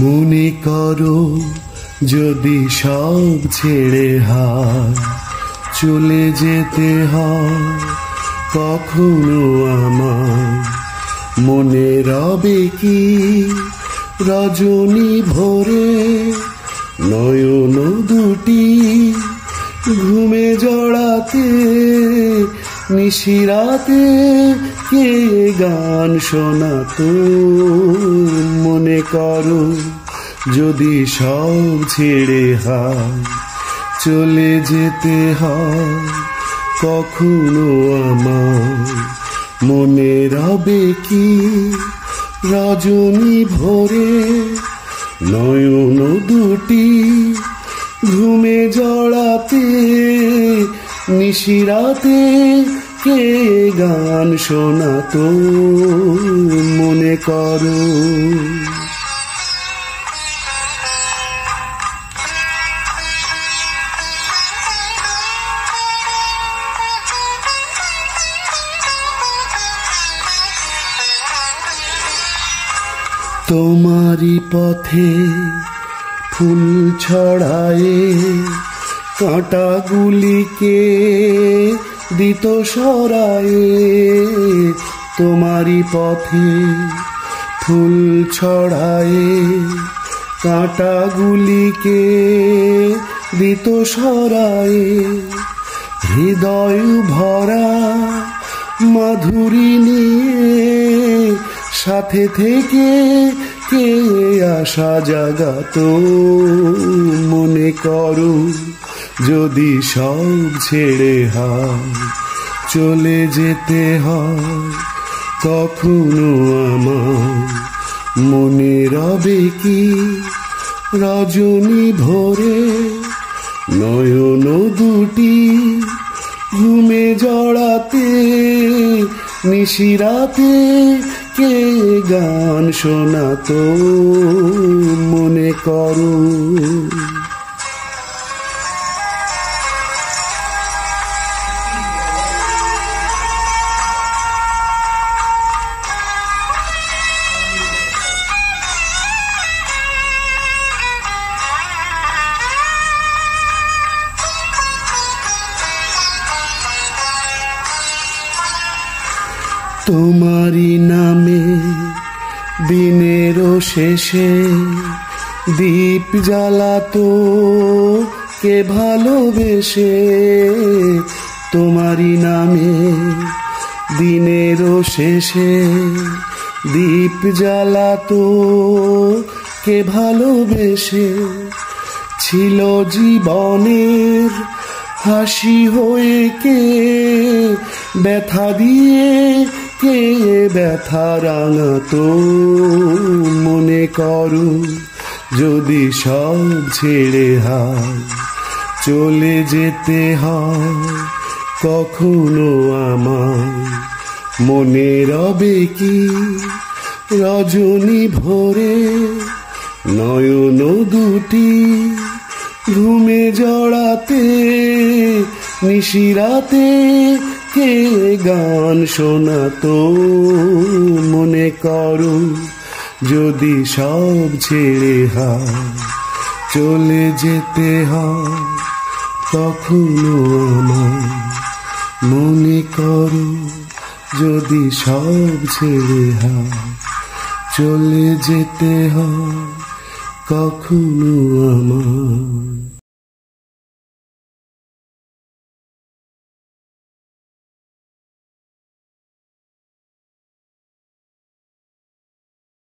মনে করো যদি সব ছেড়ে হায় চলে যেতে হয় কখনো আমার মনে রবে কি রজনী ভোরে নয়ন দুটি ঘুমে জড়াতে নিশিরাতে কে গান শোনাতো মনে করো যদি সব ছেড়ে হায় চলে যেতে হয় কখনো আমার মনে রবে কি রজনী ভোরে নয়ন দুটি ঘুমে জড়াতে নিশিরাতে কে গান শোনাতো মনে করো। তোমারি পথে ফুল ছড়ায়ে কাঁটাগুলিকে দিত সরায়ে তোমারি পথে ফুল ছড়ায়ে কাঁটাগুলিকে দিত সরায়ে হৃদয় ভরা মাধুরী নিয়ে সাথে থেকে কে আশা জাগাতো মনে করো যদি সব ছেড়ে হায় চলে যেতে হয় কখনো আমার মনে রবে কি রজনী ভোরে নয়ন দুটি ঘুমে জড়াতে নিশিরাতে কে গান শোনাতো মনে করো। তোমারি নামে দিনের শেষে দীপ জ্বালাতো কে ভালোবেসে তোমারি নামে দিনের শেষে দীপ জ্বালাতো কে ভালোবেসে ছিল জীবনের হাসি হয়ে কে ব্যথা দিয়ে কে ব্যথা রাঙাতো মনে করো যদি সব ছেড়ে হায় চলে যেতে হয় কখনো আমার মনে রবে কি রজনী ভোরে নয়ন দুটি ঘুমে জড়াতে নিশিরাতে কে গান শোনাতো মনে করো যদি সব ছেড়ে হায় চলে যেতে হয় কখনো আমার মনে করো যদি সব ছেড়ে হায় চলে যেতে হয় কখনো আমার